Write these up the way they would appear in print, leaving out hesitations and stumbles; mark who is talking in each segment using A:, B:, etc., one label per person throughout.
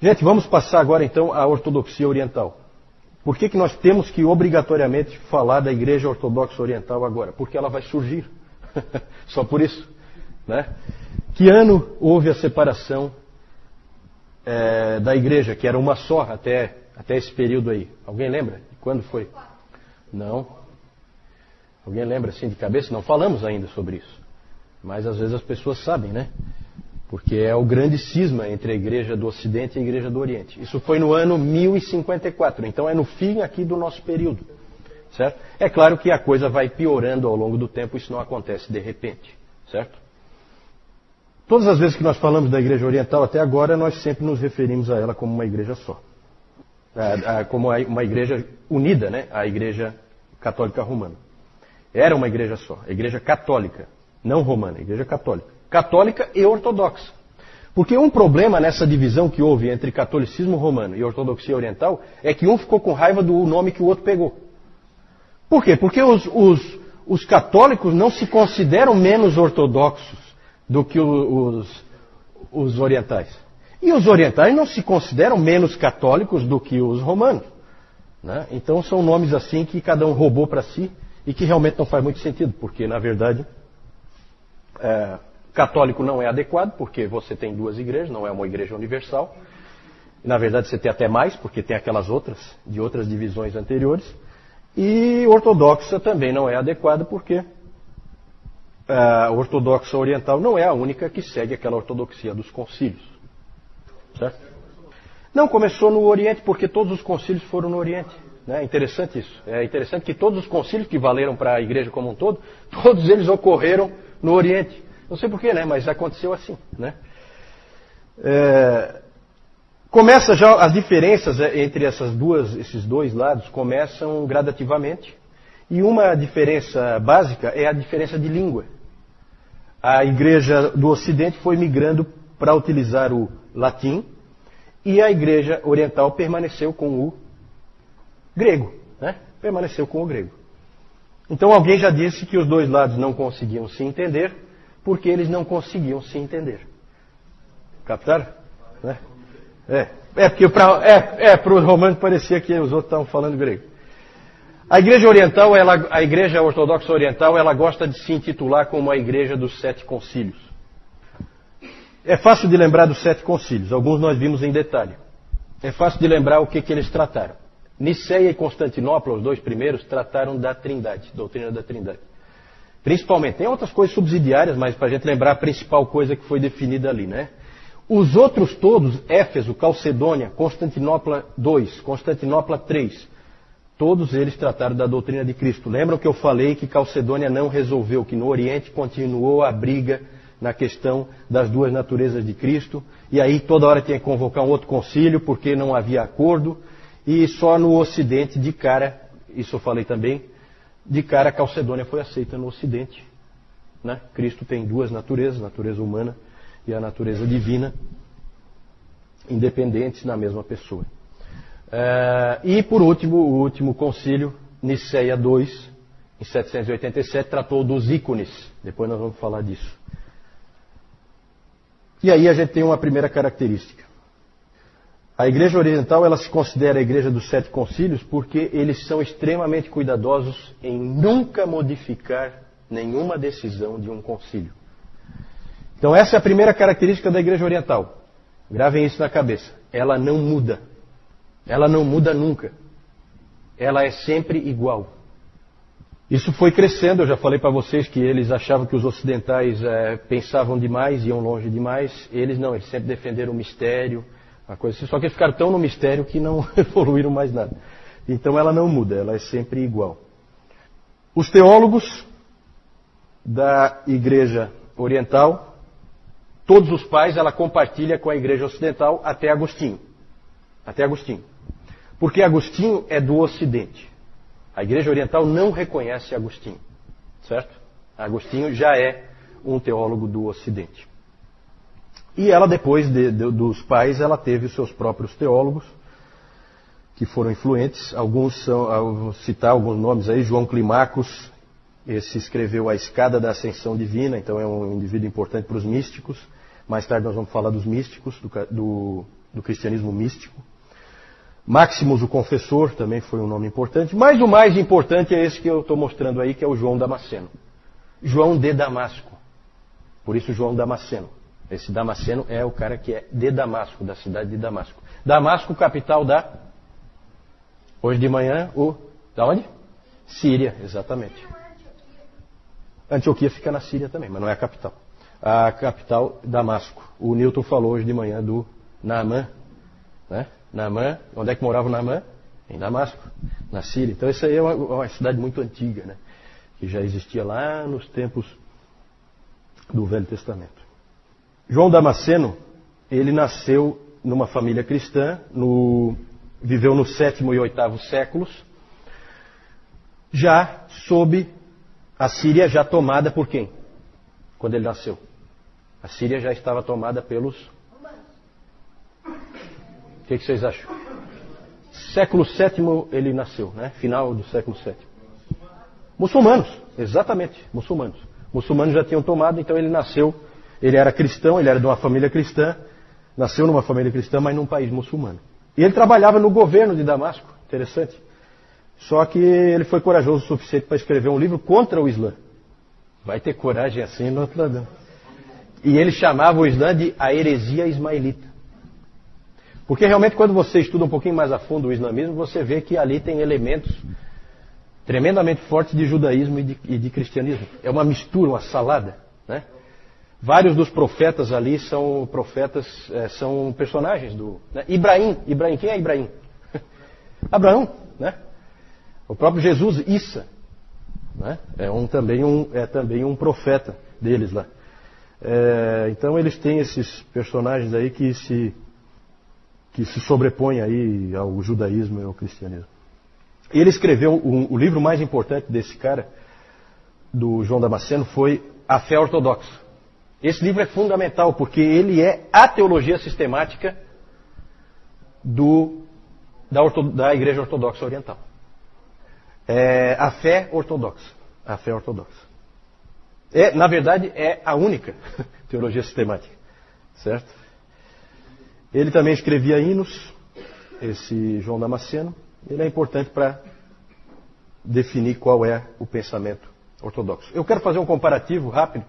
A: Gente, vamos passar agora então à ortodoxia oriental. Por que nós temos que obrigatoriamente falar da Igreja Ortodoxa Oriental agora? Porque ela vai surgir. Só por isso. Né? Que ano houve a separação da Igreja, que era uma só até esse período aí? Alguém lembra? Quando foi? Não. Alguém lembra assim de cabeça? Não falamos ainda sobre isso. Mas às vezes as pessoas sabem, né? Porque é o grande cisma entre a Igreja do Ocidente e a Igreja do Oriente. Isso foi no ano 1054, então é no fim aqui do nosso período. Certo? É claro que a coisa vai piorando ao longo do tempo, isso não acontece de repente. Certo? Todas as vezes que nós falamos da Igreja Oriental até agora, nós sempre nos referimos a ela como uma igreja só. Como uma igreja unida, né? À Igreja Católica Romana. Era uma igreja só, a Igreja Católica, não romana, a Igreja Católica. Católica e ortodoxa. Porque um problema nessa divisão que houve entre catolicismo romano e ortodoxia oriental é que um ficou com raiva do nome que o outro pegou. Por quê? Porque os católicos não se consideram menos ortodoxos do que os orientais. E os orientais não se consideram menos católicos do que os romanos. Né? Então são nomes assim que cada um roubou para si e que realmente não faz muito sentido, porque na verdade católico não é adequado, porque você tem duas igrejas, não é uma igreja universal. E, na verdade você tem até mais, porque tem aquelas outras, de outras divisões anteriores. E ortodoxa também não é adequado, porque a ortodoxa oriental não é a única que segue aquela ortodoxia dos concílios. Certo? Não, começou no Oriente, porque todos os concílios foram no Oriente. É interessante isso. É interessante que todos os concílios que valeram para a igreja como um todo, todos eles ocorreram no Oriente. Não sei porquê, né? Mas aconteceu assim. Né? Começa já as diferenças entre esses dois lados começam gradativamente. E uma diferença básica é a diferença de língua. A igreja do Ocidente foi migrando para utilizar o latim e a igreja oriental permaneceu com o grego. Né? Permaneceu com o grego. Então alguém já disse que os dois lados não conseguiam se entender porque eles não conseguiam se entender. Captaram? Né? Porque para os romanos parecia que os outros estavam falando grego. A igreja oriental, a igreja ortodoxa oriental, ela gosta de se intitular como a igreja dos 7 concílios. É fácil de lembrar dos 7 concílios, alguns nós vimos em detalhe. É fácil de lembrar o que eles trataram. Niceia e Constantinopla, os dois primeiros, trataram da Trindade, doutrina da Trindade. Principalmente, tem outras coisas subsidiárias, mas para a gente lembrar a principal coisa que foi definida ali, né? Os outros todos, Éfeso, Calcedônia, Constantinopla II, Constantinopla III, todos eles trataram da doutrina de Cristo. Lembram que eu falei que Calcedônia não resolveu, que no Oriente continuou a briga na questão das duas naturezas de Cristo, e aí toda hora tinha que convocar um outro concílio, porque não havia acordo, e só no Ocidente, de cara, isso eu falei também, de cara a Calcedônia foi aceita no Ocidente. Né? Cristo tem duas naturezas, a natureza humana e a natureza divina, independentes na mesma pessoa. E por último, o último concílio, Niceia II, em 787, tratou dos ícones. Depois nós vamos falar disso. E aí a gente tem uma primeira característica. A Igreja Oriental, ela se considera a Igreja dos 7 concílios porque eles são extremamente cuidadosos em nunca modificar nenhuma decisão de um concílio. Então essa é a primeira característica da Igreja Oriental. Gravem isso na cabeça. Ela não muda. Ela não muda nunca. Ela é sempre igual. Isso foi crescendo, eu já falei para vocês que eles achavam que os ocidentais pensavam demais, iam longe demais. Eles não, eles sempre defenderam o mistério, uma coisa assim, só que eles ficaram tão no mistério que não evoluíram mais nada. Então ela não muda, ela é sempre igual. Os teólogos da Igreja Oriental, todos os pais, ela compartilha com a Igreja Ocidental até Agostinho. Até Agostinho. Porque Agostinho é do Ocidente. A Igreja Oriental não reconhece Agostinho. Certo? Agostinho já é um teólogo do Ocidente. E ela, depois dos pais, ela teve os seus próprios teólogos, que foram influentes. Alguns vou citar alguns nomes aí. João Climacus, esse escreveu A Escada da Ascensão Divina, então é um indivíduo importante para os místicos. Mais tarde nós vamos falar dos místicos, do cristianismo místico. Maximus, o confessor, também foi um nome importante. Mas o mais importante é esse que eu estou mostrando aí, que é o João Damasceno. João de Damasco. Por isso João Damasceno. Esse Damasceno é o cara que é de Damasco, da cidade de Damasco. Damasco, capital da... Hoje de manhã, da onde? Síria, exatamente. Antioquia fica na Síria também, mas não é a capital. A capital, Damasco. O Newton falou hoje de manhã do Naamã, né? Naamã, onde é que morava o Naamã? Em Damasco, na Síria. Então isso aí é uma cidade muito antiga, né? Que já existia lá nos tempos do Velho Testamento. João Damasceno, ele nasceu numa família cristã, viveu no 7º e 8º séculos, já sob a Síria já tomada por quem? Quando ele nasceu. A Síria já estava tomada pelos... O que vocês acham? Século VII ele nasceu, né? Final do século VII. Muçulmanos, exatamente, muçulmanos. Muçulmanos já tinham tomado, então ele nasceu, ele era cristão, ele era de uma família cristã, nasceu numa família cristã, mas num país muçulmano. E ele trabalhava no governo de Damasco, interessante. Só que ele foi corajoso o suficiente para escrever um livro contra o Islã. Vai ter coragem assim no outro lado. E ele chamava o Islã de a heresia ismaelita. Porque realmente quando você estuda um pouquinho mais a fundo o islamismo, você vê que ali tem elementos tremendamente fortes de judaísmo e de cristianismo. É uma mistura, uma salada, né? Vários dos profetas ali são profetas, são personagens do... Né? Ibrahim, quem é Ibrahim? Abraão, né? O próprio Jesus, Issa, né? É também um profeta deles lá. Então eles têm esses personagens aí que se sobrepõem aí ao judaísmo e ao cristianismo. E ele escreveu o livro mais importante desse cara, do João Damasceno, foi A Fé Ortodoxa. Esse livro é fundamental porque ele é a teologia sistemática da Igreja Ortodoxa Oriental. A fé ortodoxa. A fé ortodoxa. Na verdade, é a única teologia sistemática. Certo? Ele também escrevia hinos, esse João Damasceno. Ele é importante para definir qual é o pensamento ortodoxo. Eu quero fazer um comparativo rápido,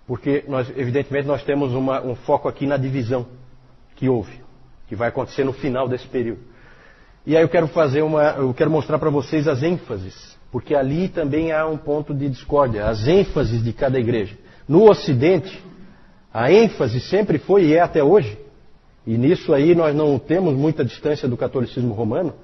A: porque evidentemente nós temos um foco aqui na divisão que houve, que vai acontecer no final desse período. E aí eu quero mostrar para vocês as ênfases, porque ali também há um ponto de discórdia, as ênfases de cada igreja. No Ocidente, a ênfase sempre foi e é até hoje, e nisso aí nós não temos muita distância do catolicismo romano.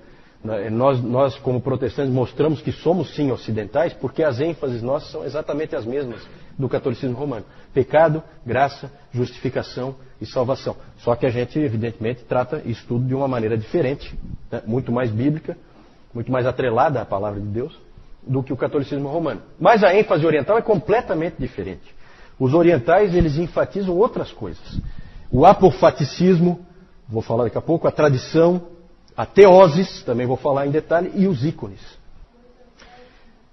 A: Nós como protestantes, mostramos que somos sim ocidentais, porque as ênfases nossas são exatamente as mesmas do catolicismo romano. Pecado, graça, justificação e salvação. Só que a gente, evidentemente, trata isso tudo de uma maneira diferente, né? Muito mais bíblica, muito mais atrelada à palavra de Deus, do que o catolicismo romano. Mas a ênfase oriental é completamente diferente. Os orientais, eles enfatizam outras coisas. O apofaticismo, vou falar daqui a pouco, a tradição, a teoses, também vou falar em detalhe, e os ícones.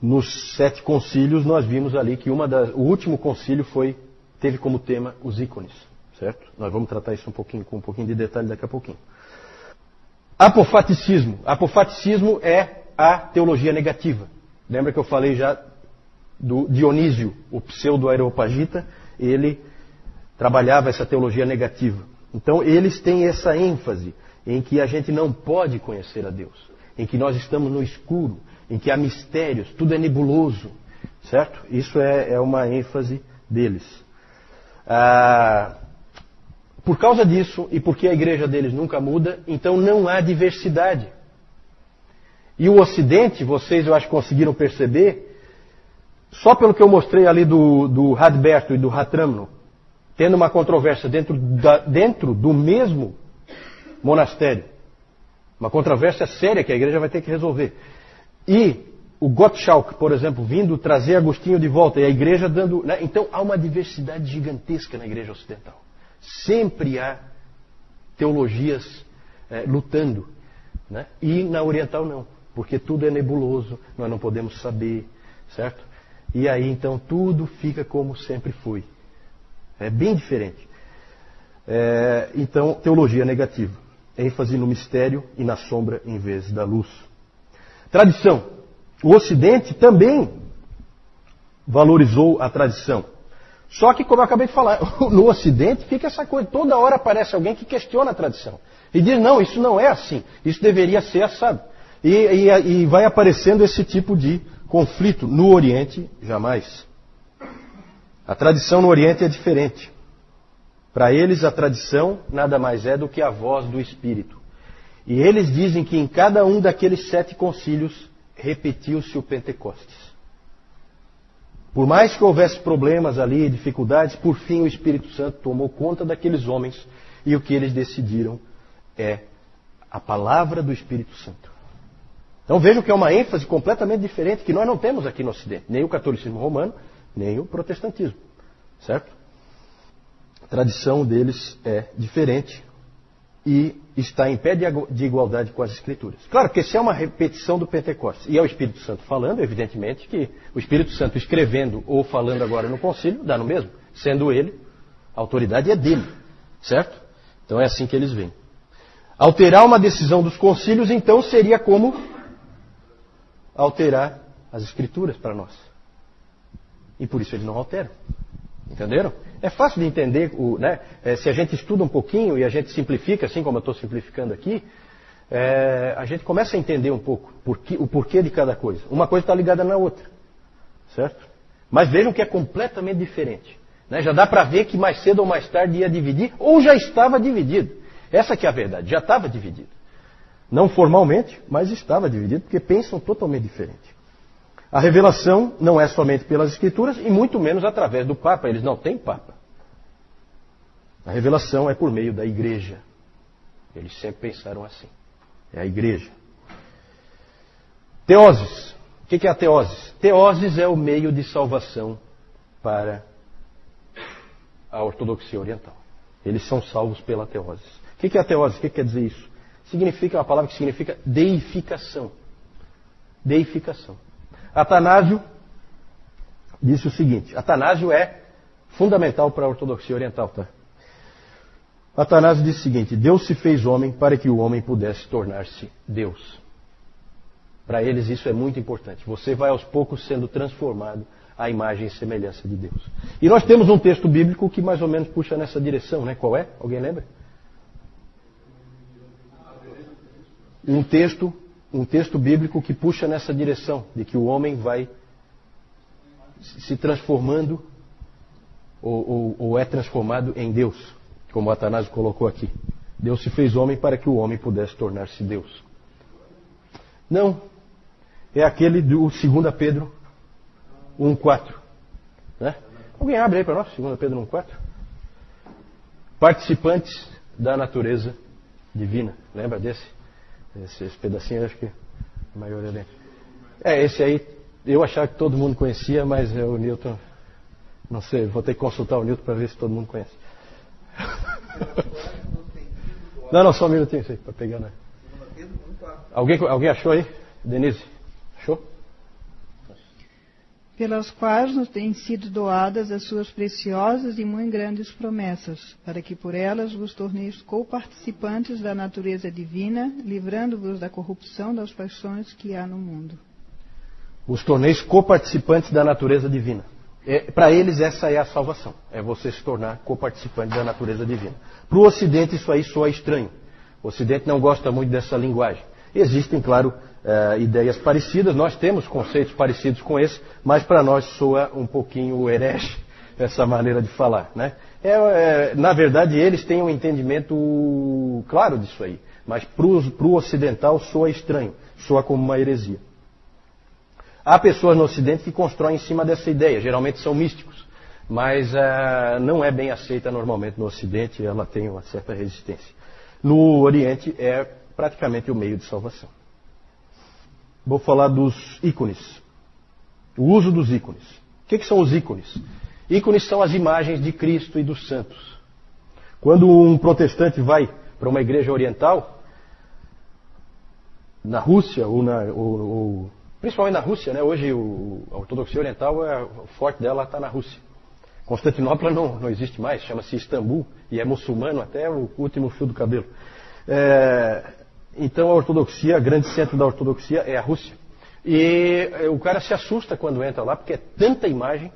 A: Nos 7 concílios nós vimos ali que o último concílio teve como tema os ícones, certo? Nós vamos tratar isso com um pouquinho de detalhe daqui a pouquinho. Apofaticismo. Apofaticismo é a teologia negativa. Lembra que eu falei já do Dionísio, o pseudo-areopagita? Ele trabalhava essa teologia negativa. Então eles têm essa ênfase em que a gente não pode conhecer a Deus, em que nós estamos no escuro, em que há mistérios, tudo é nebuloso, certo? Isso é uma ênfase deles. Por causa disso, e porque a igreja deles nunca muda, então não há diversidade. E o Ocidente, vocês eu acho que conseguiram perceber, só pelo que eu mostrei ali do Radberto e do Ratramno, tendo uma controvérsia dentro do mesmo monastério. Uma controvérsia séria que a igreja vai ter que resolver. E o Gottschalk, por exemplo, vindo trazer Agostinho de volta, e a igreja dando... Né? Então há uma diversidade gigantesca na igreja ocidental. Sempre há teologias lutando. Né? E na oriental não, porque tudo é nebuloso, nós não podemos saber, certo? E aí então tudo fica como sempre foi. É bem diferente. Então, teologia negativa. ênfase no mistério e na sombra em vez da luz. Tradição. O Ocidente também valorizou a tradição. Só que, como eu acabei de falar, no Ocidente fica essa coisa. Toda hora aparece alguém que questiona a tradição. E diz, não, isso não é assim. Isso deveria ser assado. E vai aparecendo esse tipo de conflito. No Oriente, jamais. A tradição no Oriente é diferente. Para eles, a tradição nada mais é do que a voz do Espírito. E eles dizem que em cada um daqueles 7 concílios repetiu-se o Pentecostes. Por mais que houvesse problemas ali, dificuldades, por fim o Espírito Santo tomou conta daqueles homens e o que eles decidiram é a palavra do Espírito Santo. Então vejam que é uma ênfase completamente diferente que nós não temos aqui no Ocidente. Nem o catolicismo romano, nem o protestantismo. Certo? A tradição deles é diferente e está em pé de igualdade com as Escrituras. Claro que se é uma repetição do Pentecostes e é o Espírito Santo falando, evidentemente que o Espírito Santo escrevendo ou falando agora no concílio, dá no mesmo. Sendo ele, a autoridade é dele. Certo? Então é assim que eles veem. Alterar uma decisão dos concílios, então, seria como alterar as Escrituras para nós. E por isso eles não alteram. Entenderam? É fácil de entender, né? Se a gente estuda um pouquinho e a gente simplifica, assim como eu estou simplificando aqui, a gente começa a entender um pouco o porquê de cada coisa. Uma coisa está ligada na outra. Certo? Mas vejam que é completamente diferente. Né? Já dá para ver que mais cedo ou mais tarde ia dividir, ou já estava dividido. Essa que é a verdade, já estava dividido. Não formalmente, mas estava dividido, porque pensam totalmente diferente. A revelação não é somente pelas Escrituras e muito menos através do Papa. Eles não têm Papa. A revelação é por meio da Igreja. Eles sempre pensaram assim. É a Igreja. Teoses. O que é a teoses? Teoses é o meio de salvação para a ortodoxia oriental. Eles são salvos pela teoses. O que é a teose? O que quer dizer isso? Significa uma palavra que significa deificação. Deificação. Atanásio disse o seguinte. Atanásio é fundamental para a ortodoxia oriental, tá? Atanásio disse o seguinte: Deus se fez homem para que o homem pudesse tornar-se Deus. Para eles isso é muito importante. Você vai aos poucos sendo transformado à imagem e semelhança de Deus. E nós temos um texto bíblico que mais ou menos puxa nessa direção, né? Qual é? Alguém lembra? Um texto bíblico que puxa nessa direção, de que o homem vai se transformando ou é transformado em Deus, como Atanásio colocou aqui. Deus se fez homem para que o homem pudesse tornar-se Deus. Não, é aquele do 2 Pedro 1,4. Né? Alguém abre aí para nós, 2 Pedro 1,4? Participantes da natureza divina. Lembra desse? Esse pedacinho, acho que a maioria lembra. Esse aí, eu achava que todo mundo conhecia, mas o Newton, não sei, vou ter que consultar o Newton para ver se todo mundo conhece. Não, só um minutinho, sei, para pegar, né? Alguém achou aí? Denise, achou?
B: Pelas quais nos têm sido doadas as suas preciosas e muito grandes promessas, para que por elas vos torneis coparticipantes da natureza divina, livrando-vos da corrupção das paixões que há no mundo.
A: Os torneis coparticipantes da natureza divina. Para eles essa é a salvação, é você se tornar coparticipante da natureza divina. Para o Ocidente isso aí soa estranho. O Ocidente não gosta muito dessa linguagem. Existem, claro, ideias parecidas, nós temos conceitos parecidos com esse, mas para nós soa um pouquinho herege essa maneira de falar. Né? Na verdade, eles têm um entendimento claro disso aí, mas para o ocidental soa estranho, soa como uma heresia. Há pessoas no Ocidente que constroem em cima dessa ideia, geralmente são místicos, mas não é bem aceita normalmente no Ocidente, ela tem uma certa resistência. No Oriente é praticamente o meio de salvação. Vou falar dos ícones. O uso dos ícones. O que são os ícones? Ícones são as imagens de Cristo e dos santos. Quando um protestante vai para uma igreja oriental, na Rússia, principalmente na Rússia, né? Hoje a ortodoxia oriental, o forte dela está na Rússia. Constantinopla não existe mais, chama-se Istambul, e é muçulmano até o último fio do cabelo. Então a ortodoxia, o grande centro da ortodoxia é a Rússia. E o cara se assusta quando entra lá, porque é tanta imagem,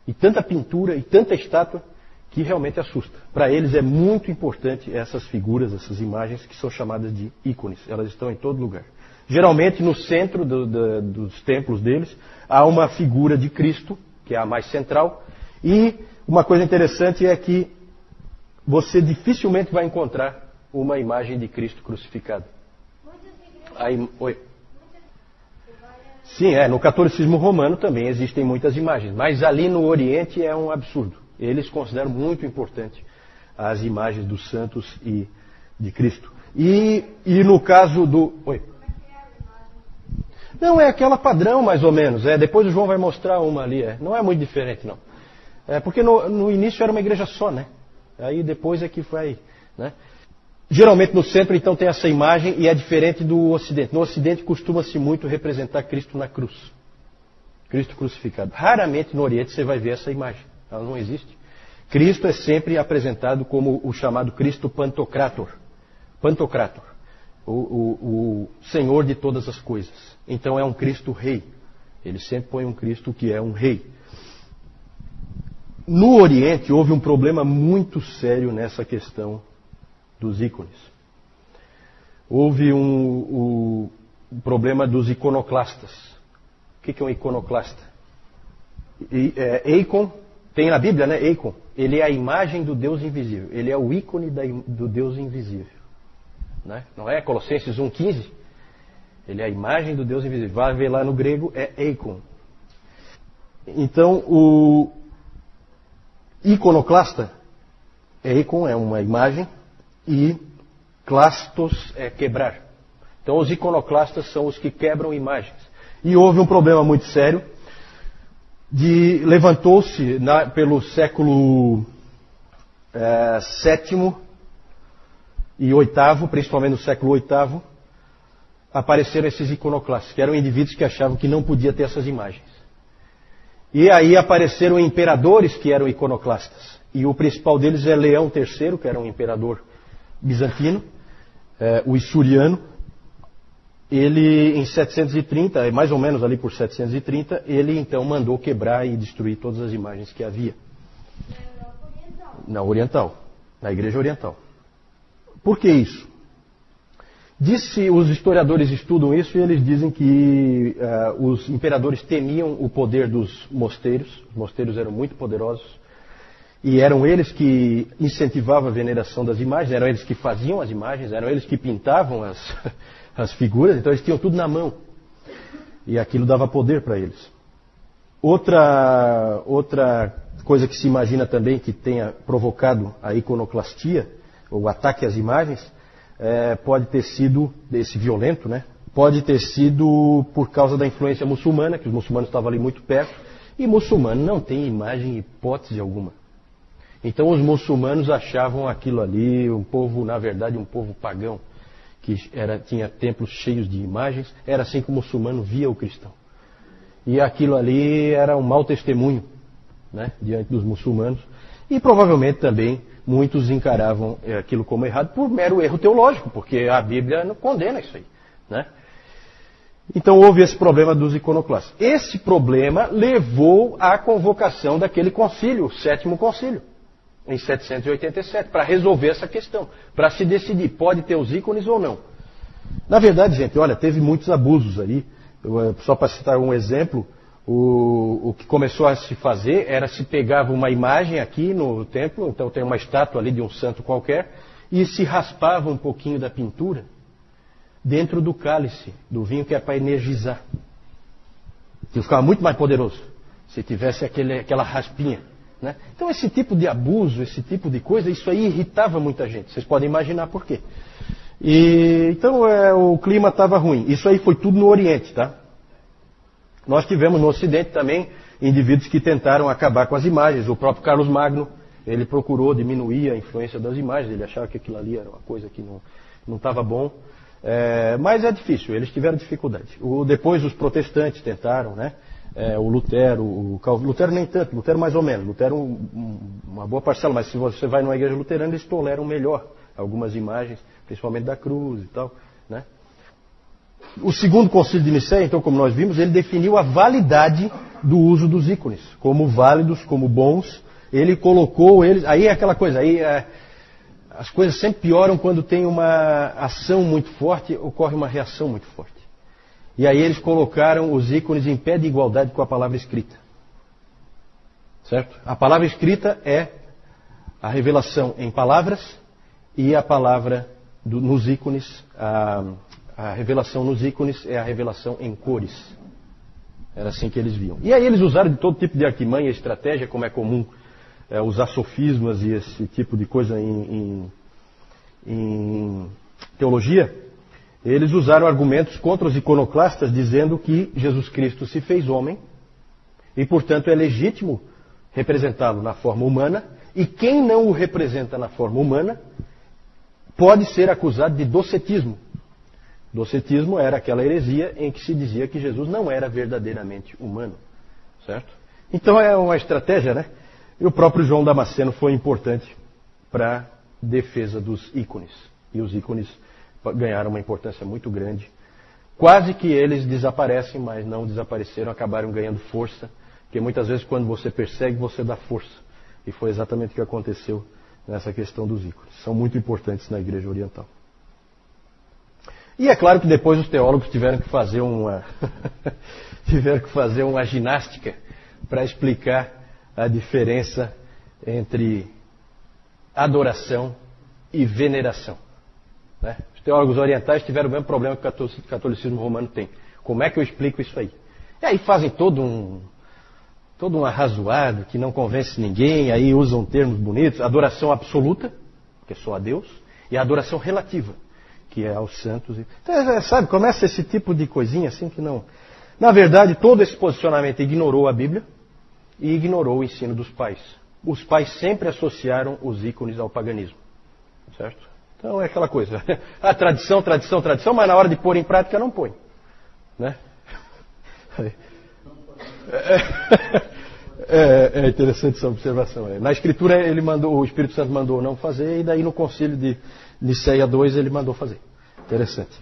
A: e tanta pintura, e tanta estátua, que realmente assusta. Para eles é muito importante essas figuras, essas imagens que são chamadas de ícones. Elas estão em todo lugar. Geralmente no centro dos templos deles há uma figura de Cristo, que é a mais central. E uma coisa interessante é que você dificilmente vai encontrar uma imagem de Cristo crucificado. Oi. Sim, no catolicismo romano também existem muitas imagens, mas ali no Oriente é um absurdo. Eles consideram muito importante as imagens dos santos e de Cristo. E no caso do... Oi. Não, é aquela padrão mais ou menos. Depois o João vai mostrar uma ali. Não é muito diferente, não. Porque no início era uma igreja só, né? Aí depois é que vai... Né? Geralmente no centro, então, tem essa imagem e é diferente do Ocidente. No Ocidente costuma-se muito representar Cristo na cruz. Cristo crucificado. Raramente no Oriente você vai ver essa imagem. Ela não existe. Cristo é sempre apresentado como o chamado Cristo Pantocrator. Pantocrator. O Senhor de todas as coisas. Então é um Cristo rei. Ele sempre põe um Cristo que é um rei. No Oriente houve um problema muito sério nessa questão dos ícones. Houve um problema dos iconoclastas. O que é um iconoclasta? Eikon, tem na Bíblia, né? Eikon. Ele é a imagem do Deus invisível. Ele é o ícone do Deus invisível. Né? Não é Colossenses 1,15? Ele é a imagem do Deus invisível. Vai ver lá no grego, é Eikon. Então, o iconoclasta, Eikon é uma imagem, e clastos é quebrar. Então os iconoclastas são os que quebram imagens. E houve um problema muito sério. Levantou-se pelo século VII e VIII, principalmente no século VIII, apareceram esses iconoclastas, que eram indivíduos que achavam que não podia ter essas imagens. E aí apareceram imperadores que eram iconoclastas. E o principal deles é Leão III, que era um imperador bizantino, o Isuriano. Ele, em 730, mais ou menos ali por 730, ele então mandou quebrar e destruir todas as imagens que havia. Na Oriental, na Igreja Oriental. Por que isso? Os historiadores estudam isso e eles dizem que os imperadores temiam o poder dos mosteiros. Os mosteiros eram muito poderosos. E eram eles que incentivavam a veneração das imagens, eram eles que faziam as imagens, eram eles que pintavam as figuras, então eles tinham tudo na mão. E aquilo dava poder para eles. Outra coisa que se imagina também que tenha provocado a iconoclastia, o ataque às imagens, pode ter sido, esse violento, né? Pode ter sido por causa da influência muçulmana, que os muçulmanos estavam ali muito perto, e muçulmano não tem imagem em hipótese alguma. Então os muçulmanos achavam aquilo ali, um povo, na verdade, um povo pagão, que tinha templos cheios de imagens, era assim que o muçulmano via o cristão. E aquilo ali era um mau testemunho, né, diante dos muçulmanos. E provavelmente também muitos encaravam aquilo como errado por mero erro teológico, porque a Bíblia não condena isso aí. Né? Então houve esse problema dos iconoclastas. Esse problema levou à convocação daquele concílio, o sétimo concílio, em 787, para resolver essa questão, para se decidir, pode ter os ícones ou não. Na verdade, gente, olha, teve muitos abusos aí. Só para citar um exemplo, o que começou a se fazer era se pegava uma imagem aqui no templo, então tem uma estátua ali de um santo qualquer, e se raspava um pouquinho da pintura dentro do cálice, do vinho, que é para energizar. Que ficava muito mais poderoso se tivesse aquela raspinha. Né? Então esse tipo de abuso, esse tipo de coisa, isso aí irritava muita gente. Vocês podem imaginar por quê. Então o clima estava ruim. Isso aí foi tudo no Oriente, tá? Nós tivemos no Ocidente também indivíduos que tentaram acabar com as imagens. O próprio Carlos Magno, ele procurou diminuir a influência das imagens. Ele achava que aquilo ali era uma coisa que não estava bom. Mas é difícil, eles tiveram dificuldade. Depois os protestantes tentaram, né? o Lutero, Lutero nem tanto, Lutero mais ou menos, Lutero uma boa parcela, mas se você vai numa igreja luterana, eles toleram melhor algumas imagens, principalmente da cruz e tal, né? O segundo concílio de Nicéia, então, como nós vimos, ele definiu a validade do uso dos ícones, como válidos, como bons. Ele colocou eles... Aí é aquela coisa, as coisas sempre pioram quando tem uma ação muito forte, ocorre uma reação muito forte. E aí eles colocaram os ícones em pé de igualdade com a palavra escrita. Certo? A palavra escrita é a revelação em palavras e a palavra nos ícones, a revelação nos ícones é a revelação em cores. Era assim que eles viam. E aí eles usaram de todo tipo de artimanha e estratégia, como é comum usar sofismas e esse tipo de coisa em teologia. Eles usaram argumentos contra os iconoclastas, dizendo que Jesus Cristo se fez homem e, portanto, é legítimo representá-lo na forma humana, e quem não o representa na forma humana pode ser acusado de docetismo. Docetismo era aquela heresia em que se dizia que Jesus não era verdadeiramente humano. Certo? Então é uma estratégia, né? E o próprio João Damasceno foi importante para a defesa dos ícones. E os ícones ganharam uma importância muito grande. Quase que eles desaparecem, mas não desapareceram, acabaram ganhando força. Porque muitas vezes quando você persegue, você dá força. E foi exatamente o que aconteceu nessa questão dos ícones. São muito importantes na Igreja Oriental. E é claro que depois os teólogos tiveram que fazer uma ginástica para explicar a diferença entre adoração e veneração. Né? Os teólogos orientais tiveram o mesmo problema que o catolicismo romano tem. Como é que eu explico isso aí? E aí fazem todo um arrazoado que não convence ninguém, aí usam termos bonitos, adoração absoluta, que é só a Deus, e a adoração relativa, que é aos santos. Então, sabe, começa esse tipo de coisinha assim que não... Na verdade, todo esse posicionamento ignorou a Bíblia e ignorou o ensino dos pais. Os pais sempre associaram os ícones ao paganismo. Certo? Então é aquela coisa. A tradição, mas na hora de pôr em prática não põe. Né? É interessante essa observação. Na Escritura o Espírito Santo mandou não fazer, e daí no concílio de Nicéia 2 ele mandou fazer. Interessante.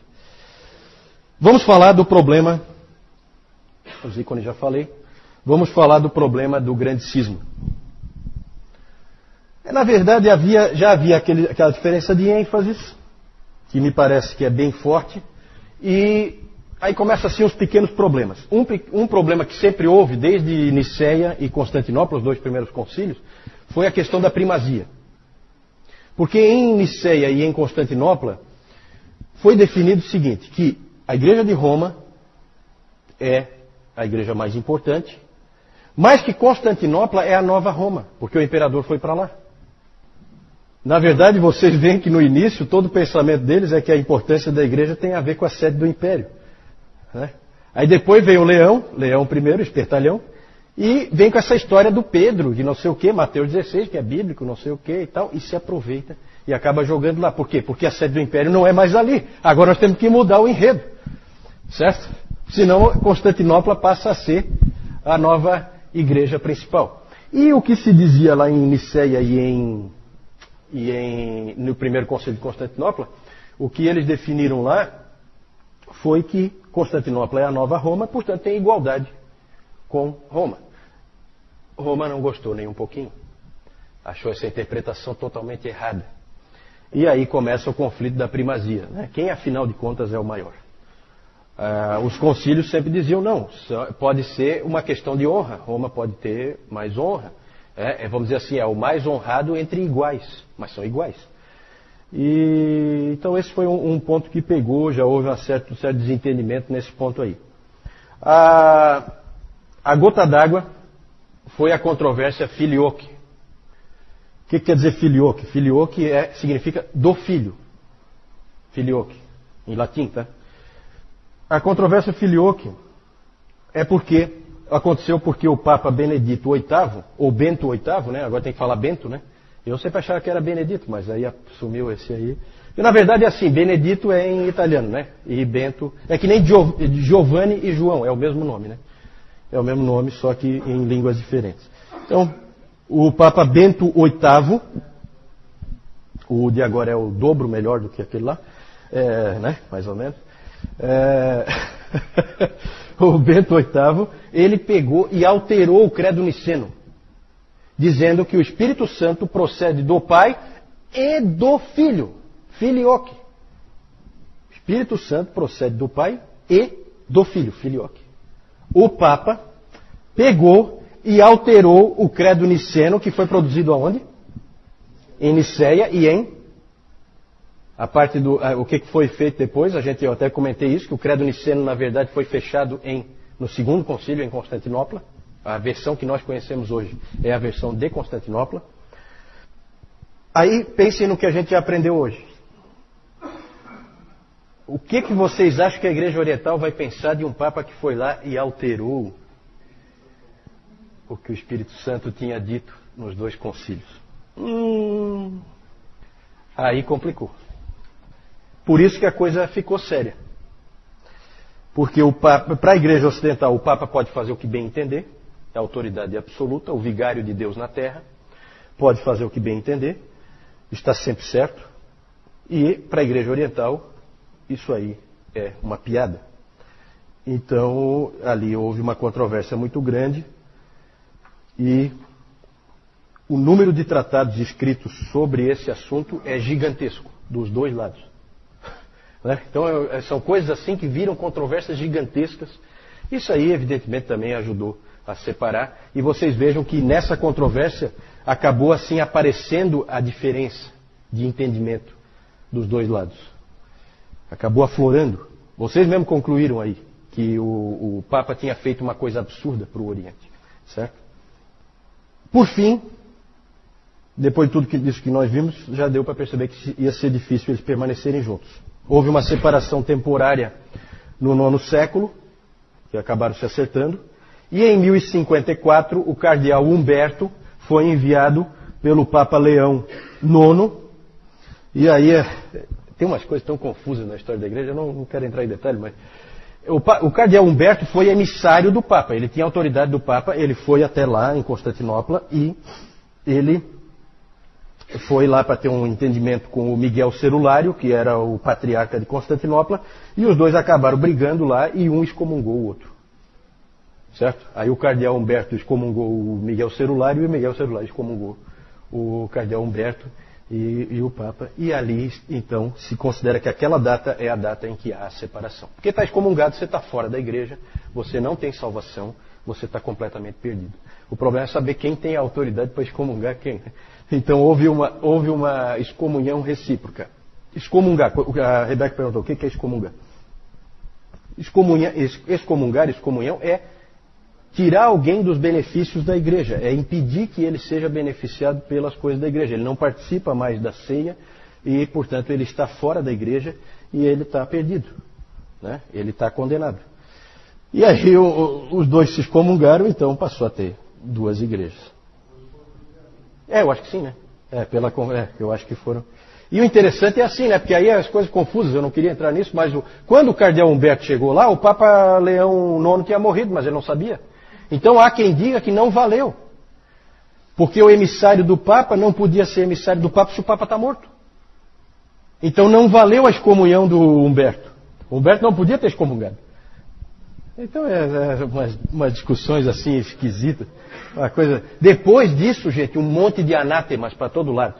A: Vamos falar do problema, os ícones já falei, vamos falar do problema do grande cisma. Na verdade já havia aquela diferença de ênfases, que me parece que é bem forte, e aí começam assim os pequenos problemas. Um problema que sempre houve, desde Nicéia e Constantinopla, os dois primeiros concílios, foi a questão da primazia. Porque em Nicéia e em Constantinopla foi definido o seguinte, que a Igreja de Roma é a igreja mais importante, mas que Constantinopla é a nova Roma, porque o imperador foi para lá. Na verdade, vocês veem que no início todo o pensamento deles é que a importância da igreja tem a ver com a sede do império. Né? Aí depois vem o Leão I, espertalhão, e vem com essa história do Pedro, de não sei o que, Mateus 16, que é bíblico, não sei o que e tal, e se aproveita e acaba jogando lá. Por quê? Porque a sede do império não é mais ali. Agora nós temos que mudar o enredo. Certo? Senão Constantinopla passa a ser a nova igreja principal. E o que se dizia lá em Nicéia no primeiro concílio de Constantinopla, o que eles definiram lá foi que Constantinopla é a nova Roma, portanto tem igualdade com Roma. Roma não gostou nem um pouquinho. Achou essa interpretação totalmente errada. E aí começa o conflito da primazia. Né? Quem, afinal de contas, é o maior? Os concílios sempre diziam, não, pode ser uma questão de honra. Roma pode ter mais honra. Vamos dizer assim, é o mais honrado entre iguais, mas são iguais. Então esse foi um ponto que pegou, já houve um certo desentendimento nesse ponto aí. A gota d'água foi a controvérsia filioque. O que quer dizer filioque? Filioque significa do filho. Filioque, em latim, tá? A controvérsia filioque aconteceu porque o Papa Benedito VIII, ou Bento VIII, né? Agora tem que falar Bento, né? Eu sempre achava que era Benedito, mas aí assumiu esse aí. E na verdade é assim, Benedito é em italiano, né? E Bento é que nem Giovanni e João, é o mesmo nome, né? É o mesmo nome, só que em línguas diferentes. Então, o Papa Bento VIII, o de agora é o dobro melhor do que aquele lá, né? Mais ou menos. O Bento VIII, ele pegou e alterou o credo niceno, dizendo que o Espírito Santo procede do Pai e do Filho, filioque. O Espírito Santo procede do Pai e do Filho, filioque. O Papa pegou e alterou o credo niceno, que foi produzido aonde? Em Niceia e em... A parte do... O que foi feito depois, eu até comentei isso, que o credo niceno, na verdade, foi fechado no segundo concílio em Constantinopla. A versão que nós conhecemos hoje é a versão de Constantinopla. Aí, pensem no que a gente já aprendeu hoje. O que vocês acham que a Igreja Oriental vai pensar de um Papa que foi lá e alterou o que o Espírito Santo tinha dito nos dois concílios? Aí complicou. Por isso que a coisa ficou séria. Porque para a Igreja Ocidental, o Papa pode fazer o que bem entender, é a autoridade absoluta, o vigário de Deus na Terra, pode fazer o que bem entender, está sempre certo. E para a Igreja Oriental, isso aí é uma piada. Então, ali houve uma controvérsia muito grande e o número de tratados escritos sobre esse assunto é gigantesco, dos dois lados. Então, são coisas assim que viram controvérsias gigantescas. Isso aí, evidentemente, também ajudou a separar. E vocês vejam que nessa controvérsia acabou assim aparecendo a diferença de entendimento dos dois lados. Acabou aflorando. Vocês mesmo concluíram aí que o Papa tinha feito uma coisa absurda para o Oriente. Certo? Por fim, depois de tudo isso que nós vimos, já deu para perceber que ia ser difícil eles permanecerem juntos. Houve uma separação temporária no IX século, que acabaram se acertando, e em 1054 o cardeal Humberto foi enviado pelo Papa Leão IX, e aí tem umas coisas tão confusas na história da igreja, eu não quero entrar em detalhe, mas o cardeal Humberto foi emissário do Papa, ele tinha autoridade do Papa, ele foi até lá em Constantinopla e ele foi lá para ter um entendimento com o Miguel Cerulário, que era o patriarca de Constantinopla, e os dois acabaram brigando lá e um excomungou o outro. Certo? Aí o cardeal Humberto excomungou o Miguel Cerulário e o Miguel Cerulário excomungou o cardeal Humberto e o Papa. E ali, então, se considera que aquela data é a data em que há a separação. Porque está excomungado, você está fora da igreja, você não tem salvação, você está completamente perdido. O problema é saber quem tem a autoridade para excomungar quem. Então houve uma excomunhão recíproca. Excomungar, a Rebeca perguntou, o que é excomungar? Excomungar, excomunhão é tirar alguém dos benefícios da igreja, é impedir que ele seja beneficiado pelas coisas da igreja. Ele não participa mais da ceia e, portanto, ele está fora da igreja e ele está perdido. Né? Ele está condenado. E aí os dois se excomungaram, então passou a ter duas igrejas. Eu acho que sim, né? Eu acho que foram. E o interessante é assim, né? Porque aí as coisas confusas, eu não queria entrar nisso, mas quando o cardeal Humberto chegou lá, o Papa Leão IX tinha morrido, mas ele não sabia. Então há quem diga que não valeu. Porque o emissário do Papa não podia ser emissário do Papa se o Papa está morto. Então não valeu a excomunhão do Humberto. O Humberto não podia ter excomungado. Então umas discussões assim esquisitas. Uma coisa. Depois disso, gente, um monte de anátemas para todo lado.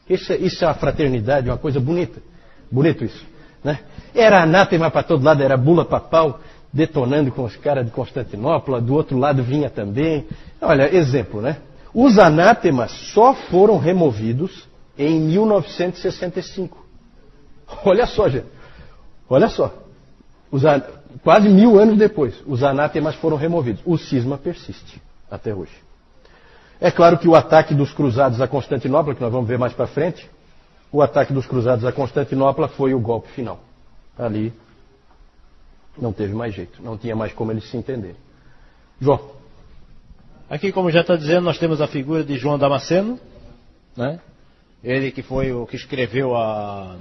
A: Isso é uma fraternidade, uma coisa bonita. Bonito isso. Né? Era anátema para todo lado, era bula papal detonando com os caras de Constantinopla, do outro lado vinha também. Olha, exemplo, né? Os anátemas só foram removidos em 1965. Olha só, gente. Olha só. Quase 1000 anos depois, os anátemas foram removidos. O cisma persiste até hoje. É claro que o ataque dos cruzados a Constantinopla, que nós vamos ver mais para frente, o ataque dos cruzados a Constantinopla foi o golpe final. Ali não teve mais jeito, não tinha mais como eles se entenderem. João.
C: Aqui, como já está dizendo, nós temos a figura de João Damasceno, né? Ele que foi o que escreveu a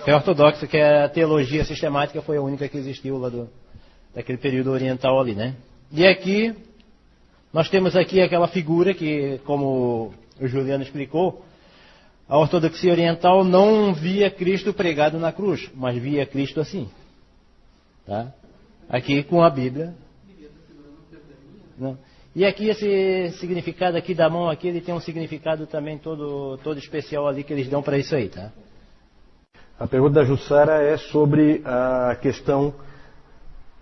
C: fé ortodoxa, que é a teologia sistemática, foi a única que existiu lá daquele período oriental ali, né? E aqui, nós temos aqui aquela figura que, como o Juliano explicou, a ortodoxia oriental não via Cristo pregado na cruz, mas via Cristo assim. Tá? Aqui com a Bíblia. Não. E aqui esse significado aqui da mão aqui, ele tem um significado também todo especial ali que eles dão para isso aí, tá?
A: A pergunta da Jussara é sobre a questão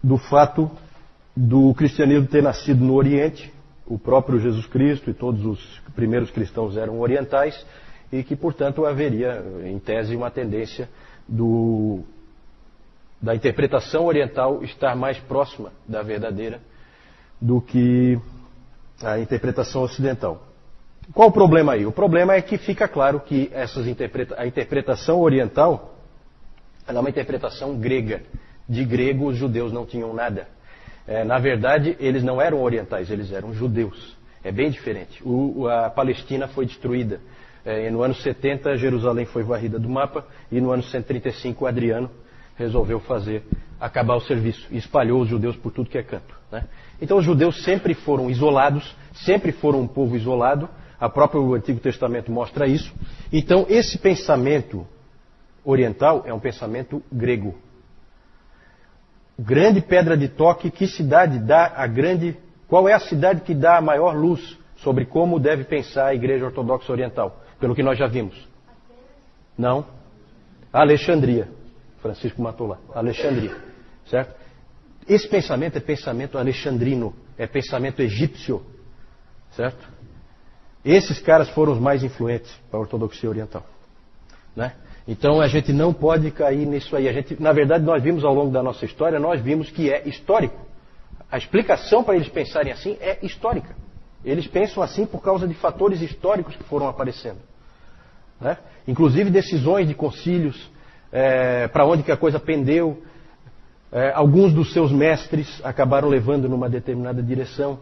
A: do fato do cristianismo ter nascido no Oriente. O próprio Jesus Cristo e todos os primeiros cristãos eram orientais e que, portanto, haveria, em tese, uma tendência da interpretação oriental estar mais próxima da verdadeira do que a interpretação ocidental. Qual o problema aí? O problema é que fica claro que a interpretação oriental ela é uma interpretação grega. De grego, os judeus não tinham nada. Na verdade, eles não eram orientais, eles eram judeus. É bem diferente. A Palestina foi destruída. No ano 70, Jerusalém foi varrida do mapa e no ano 135, Adriano resolveu acabar o serviço e espalhou os judeus por tudo que é canto. Né? Então os judeus sempre foram isolados, sempre foram um povo isolado, o próprio Antigo Testamento mostra isso. Então esse pensamento oriental é um pensamento grego. Grande pedra de toque, que cidade dá qual é a cidade que dá a maior luz sobre como deve pensar a Igreja Ortodoxa Oriental? Pelo que nós já vimos. Não. Alexandria. Francisco matou lá. Alexandria. Certo? Esse pensamento é pensamento alexandrino. É pensamento egípcio. Certo? Esses caras foram os mais influentes para a ortodoxia oriental. Né? Então a gente não pode cair nisso aí. Na verdade, nós vimos ao longo da nossa história, nós vimos que é histórico. A explicação para eles pensarem assim é histórica. Eles pensam assim por causa de fatores históricos que foram aparecendo. Né? Inclusive decisões de concílios, para onde que a coisa pendeu. Alguns dos seus mestres acabaram levando numa determinada direção.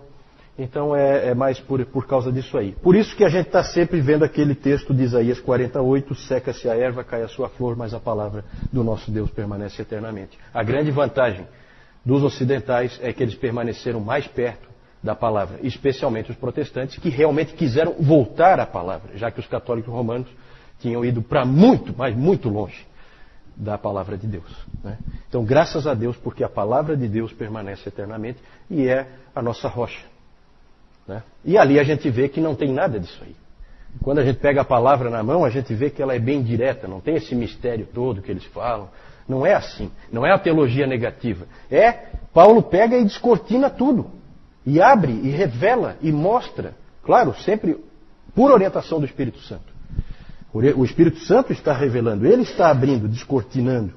A: Então é mais por causa disso aí. Por isso que a gente está sempre vendo aquele texto de Isaías 48, seca-se a erva, cai a sua flor, mas a palavra do nosso Deus permanece eternamente. A grande vantagem dos ocidentais é que eles permaneceram mais perto da palavra, especialmente os protestantes, que realmente quiseram voltar à palavra, já que os católicos romanos tinham ido para muito, mas muito longe da palavra de Deus. Né? Então, graças a Deus, porque a palavra de Deus permanece eternamente e é a nossa rocha. Né? E ali a gente vê que não tem nada disso aí. Quando a gente pega a palavra na mão, a gente vê que ela é bem direta, não tem esse mistério todo que eles falam. Não é assim, não é a teologia negativa. Paulo pega e descortina tudo. E abre, e revela, e mostra. Claro, sempre por orientação do Espírito Santo. O Espírito Santo está revelando, ele está abrindo, descortinando.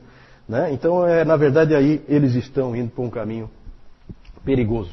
A: Né? Então, na verdade, aí eles estão indo por um caminho perigoso.